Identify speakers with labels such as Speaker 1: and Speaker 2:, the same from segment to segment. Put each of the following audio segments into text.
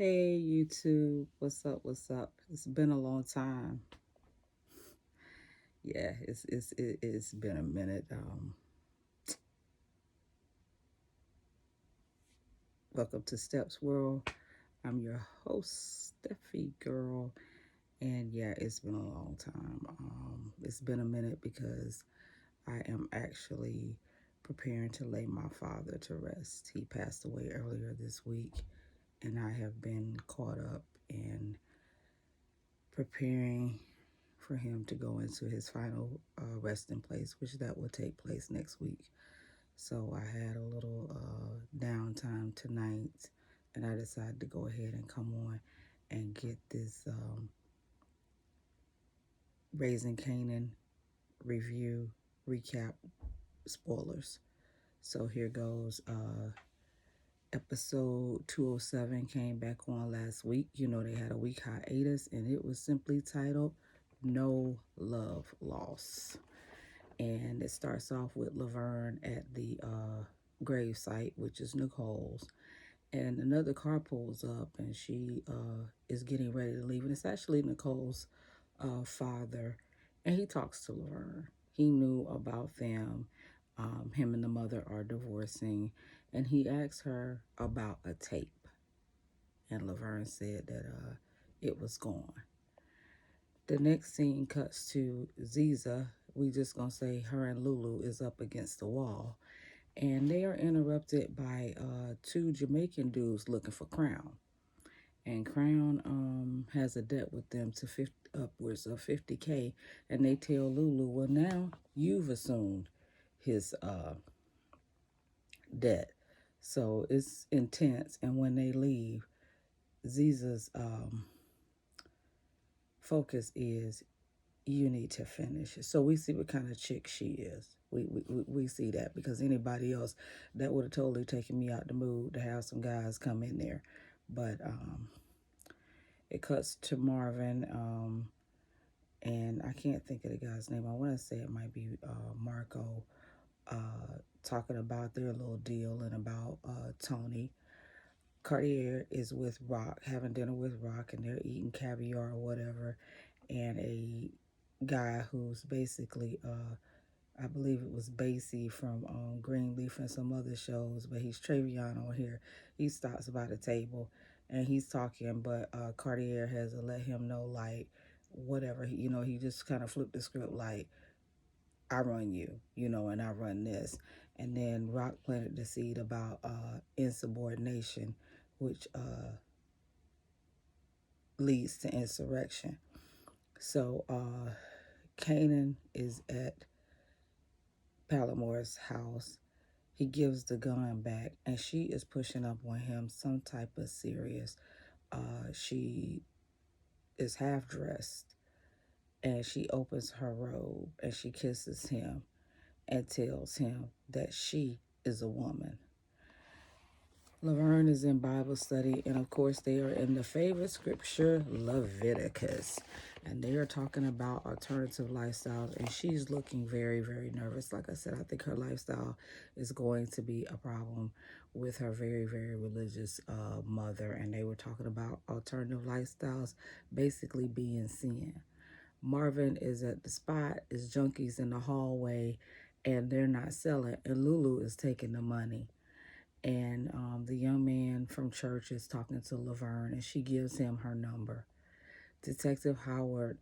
Speaker 1: Hey YouTube, what's up? What's up? It's been a long time. Yeah, it's been a minute. Welcome to Steps World. I'm your host, Steffi Girl, and yeah, it's been a long time. It's been a minute because I am actually preparing to lay my father to rest. He passed away earlier this week, and I have been caught up in preparing for him to go into his final resting place, which that will take place next week. So I had a little downtime tonight, and I decided to go ahead and come on and get this Raising Kanan review recap spoilers. So here goes. Episode 207 came back on last week. You know, they had a week hiatus, and it was simply titled No Love Loss. And it starts off with Laverne at the grave site, which is Nicole's. And another car pulls up, and she is getting ready to leave. And it's actually Nicole's father, and he talks to Laverne. He knew about them. Him and the mother are divorcing, and he asks her about a tape. And Laverne said that it was gone. The next scene cuts to Ziza. We just gonna say her and Lulu is up against the wall, and they are interrupted by two Jamaican dudes looking for Crown. And Crown has a debt with them to upwards of 50K, and they tell Lulu, well, now you've assumed his debt. So it's intense, and when they leave, Ziza's focus is you need to finish. So we see what kind of chick she is. We see that because anybody else that would have totally taken me out the mood to have some guys come in there. But it cuts to Marvin, and I can't think of the guy's name. I want to say it might be Marco, talking about their little deal and about Tony. Cartier is with Rock, having dinner with Rock, and they're eating caviar or whatever. And a guy who's basically, I believe it was Basie from Greenleaf and some other shows, but he's Travion on here. He stops by the table and he's talking, but Cartier has to let him know, like, whatever. He just kind of flipped the script, like, I run you, and I run this. And then Rock planted the seed about insubordination, which leads to insurrection. So Kanan is at Palomore's house. He gives the gun back, and she is pushing up on him some type of serious. She is half dressed, and she opens her robe, and she kisses him and tells him that she is a woman. Laverne is in Bible study, and of course, they are in the favorite scripture, Leviticus. And they are talking about alternative lifestyles, and she's looking very, very nervous. Like I said, I think her lifestyle is going to be a problem with her very, very religious mother. And they were talking about alternative lifestyles basically being sin. Marvin is at the spot, is junkies in the hallway, and they're not selling, and Lulu is taking the money. And the young man from church is talking to Laverne, and she gives him her number. Detective Howard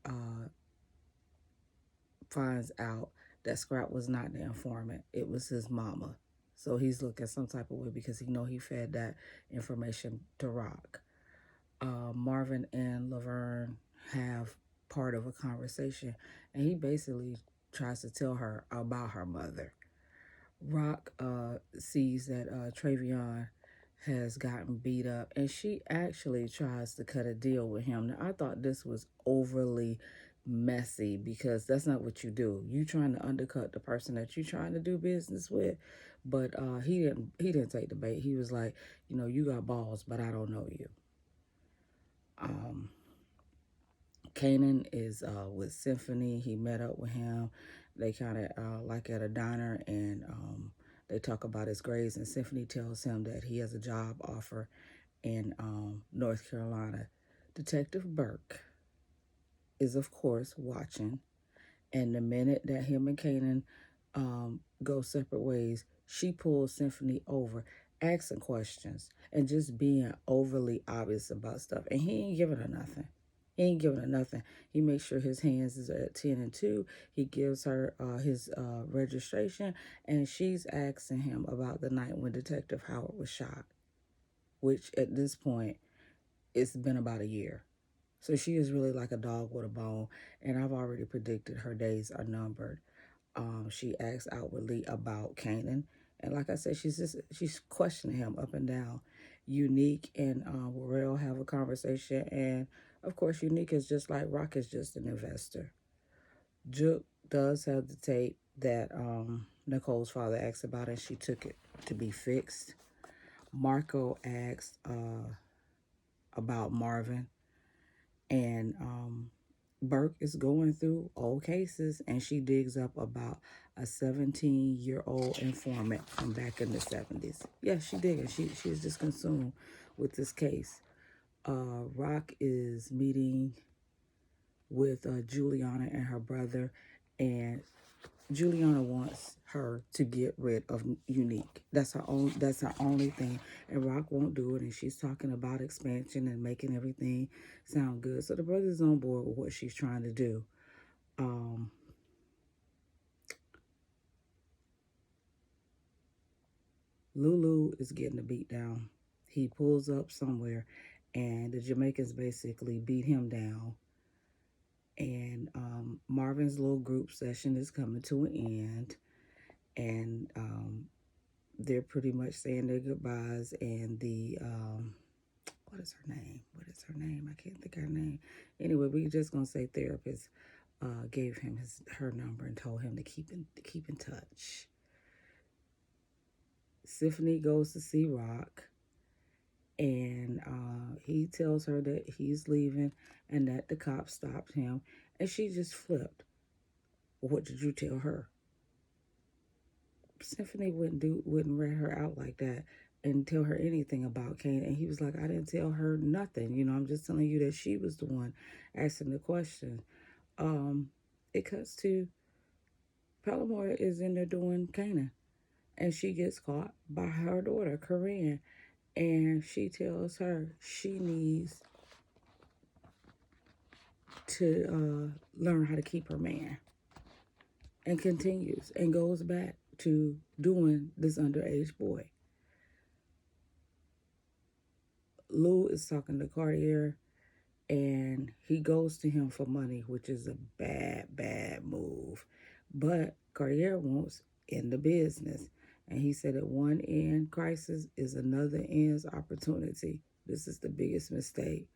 Speaker 1: finds out that Scrap was not the informant. It was his mama. So he's looking some type of way because he fed that information to Rock. Marvin and Laverne have part of a conversation, and he basically tries to tell her about her mother. Rock sees that Travion has gotten beat up, and she actually tries to cut a deal with him. Now, I thought this was overly messy because that's not what you do. You trying to undercut the person that you trying to do business with, but he didn't take the bait. He was like, you got balls, but I don't know you. Kanan is with Symphony. He met up with him. They kind of like at a diner, and they talk about his grades. And Symphony tells him that he has a job offer, in North Carolina. Detective Burke is, of course, watching. And the minute that him and Kanan go separate ways, she pulls Symphony over, asking questions and just being overly obvious about stuff. And he ain't giving her nothing. He ain't giving her nothing. He makes sure his hands is at 10 and 2. He gives her his registration, and she's asking him about the night when Detective Howard was shot, which at this point, it's been about a year. So she is really like a dog with a bone, and I've already predicted her days are numbered. She asks outwardly about Kanan, and like I said, she's questioning him up and down. Unique and Warrell have a conversation, and of course, Unique is just like Rock is just an investor. Juke does have the tape that Nicole's father asked about, and she took it to be fixed. Marco asked about Marvin, and Burke is going through old cases, and she digs up about a 17-year-old informant from back in the 70s. Yes, she did. She's just consumed with this case. Rock is meeting with Juliana and her brother, and Juliana wants her to get rid of Unique. That's her own. That's her only thing, and Rock won't do it. And she's talking about expansion and making everything sound good. So the brother's on board with what she's trying to do. Um, Lulu is getting a beat down. He pulls up somewhere, and the Jamaicans basically beat him down. And Marvin's little group session is coming to an end, and they're pretty much saying their goodbyes. And the what is her name? What is her name? I can't think of her name. Anyway, we just gonna say therapist gave him her number and told him to keep in touch. Symphony goes to see Rock, and he tells her that he's leaving and that the cop stopped him, and she just flipped. What did you tell her? Symphony wouldn't rat her out like that and tell her anything about Kane. And he was like, I didn't tell her nothing. I'm just telling you that she was the one asking the question. It cuts to Palomar is in there doing Kanan, and she gets caught by her daughter, Corinne, and she tells her she needs to learn how to keep her man, and continues and goes back to doing this underage boy. Lou is talking to Cartier, and he goes to him for money, which is a bad move. But Cartier wants in the business. And he said at one end crisis is another end's opportunity. This is the biggest mistake.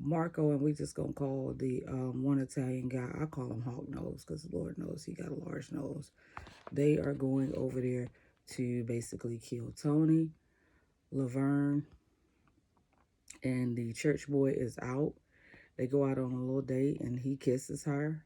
Speaker 1: Marco, and we just gonna call the one Italian guy, I call him Hawk Nose because Lord knows he got a large nose. They are going over there to basically kill Tony. Laverne and the church boy is out. They go out on a little date, and he kisses her.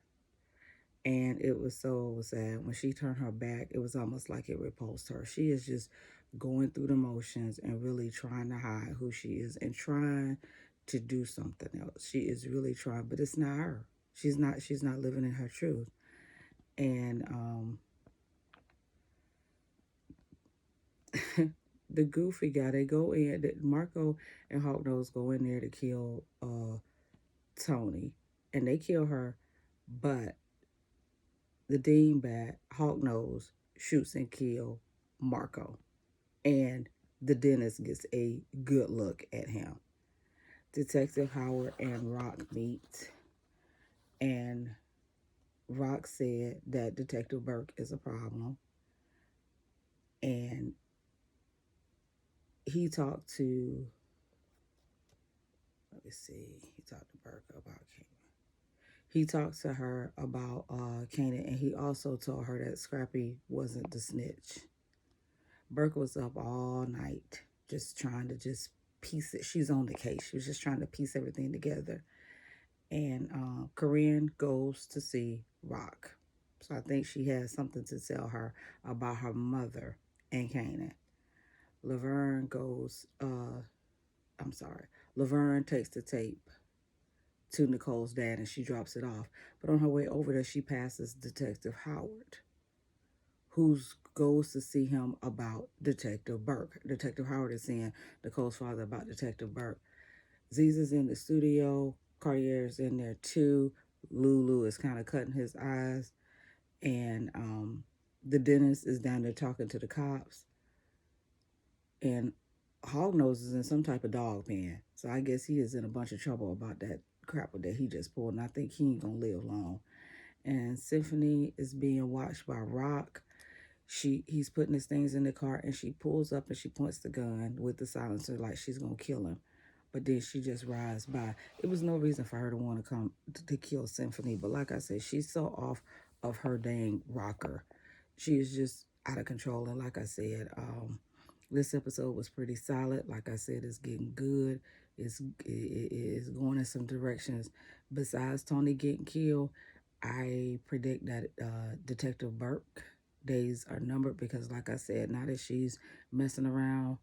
Speaker 1: And it was so sad. When she turned her back, it was almost like it repulsed her. She is just going through the motions and really trying to hide who she is and trying to do something else. She is really trying, but it's not her. She's not living in her truth. And the goofy guy, they go in, Marco and Hawknose go in there to kill Tony, and they kill her, but the dingbat, Hawknose, shoots and kills Marco, and the dentist gets a good look at him. Detective Howard and Rock meet, and Rock said that Detective Burke is a problem, and he talked to, let me see, he talked to Burke about Kanan. He talked to her about Kanan, and he also told her that Scrappy wasn't the snitch. Burke was up all night just trying to just piece it. She's on the case. She was just trying to piece everything together. And Corinne goes to see Rock. So I think she has something to tell her about her mother and Kanan. Laverne goes I'm sorry, Laverne takes the tape to Nicole's dad and she drops it off. But on her way over there, she passes Detective Howard, who goes to see him about Detective Burke. Detective Howard is seeing Nicole's father about Detective Burke. Ziza's in the studio. Cartier's in there too. Lulu is kind of cutting his eyes. And the dentist is down there talking to the cops. And Hognose is in some type of dog pen. So I guess he is in a bunch of trouble about that crap that he just pulled. And I think he ain't going to live long. And Symphony is being watched by Rock. He's putting his things in the car and she pulls up and she points the gun with the silencer like she's gonna kill him. But then she just rides by. It was no reason for her to want to come to kill Symphony. But like I said, she's so off of her dang rocker. She is just out of control. And like I said, this episode was pretty solid. Like I said, it's getting good. It's going in some directions. Besides Tony getting killed, I predict that Detective Burke days are numbered because, like I said, now that she's messing around,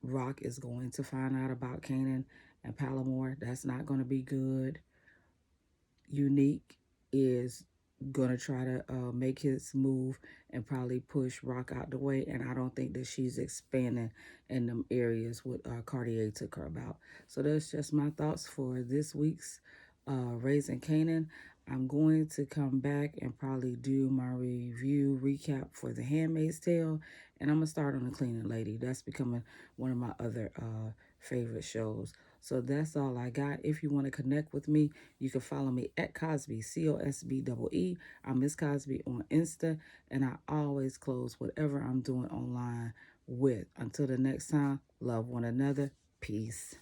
Speaker 1: Rock is going to find out about Kanan and Palomore. That's not going to be good. Unique is gonna try to make his move and probably push Rock out the way. And I don't think that she's expanding in them areas what Cartier took her about. So that's just my thoughts for this week's Raising Kanan. I'm going to come back and probably do my review recap for The Handmaid's Tale. And I'm going to start on The Cleaning Lady. That's becoming one of my other favorite shows. So that's all I got. If you want to connect with me, you can follow me at Cosby, COSBEE. I'm Miss Cosby on Insta, and I always close whatever I'm doing online with. Until the next time, love one another. Peace.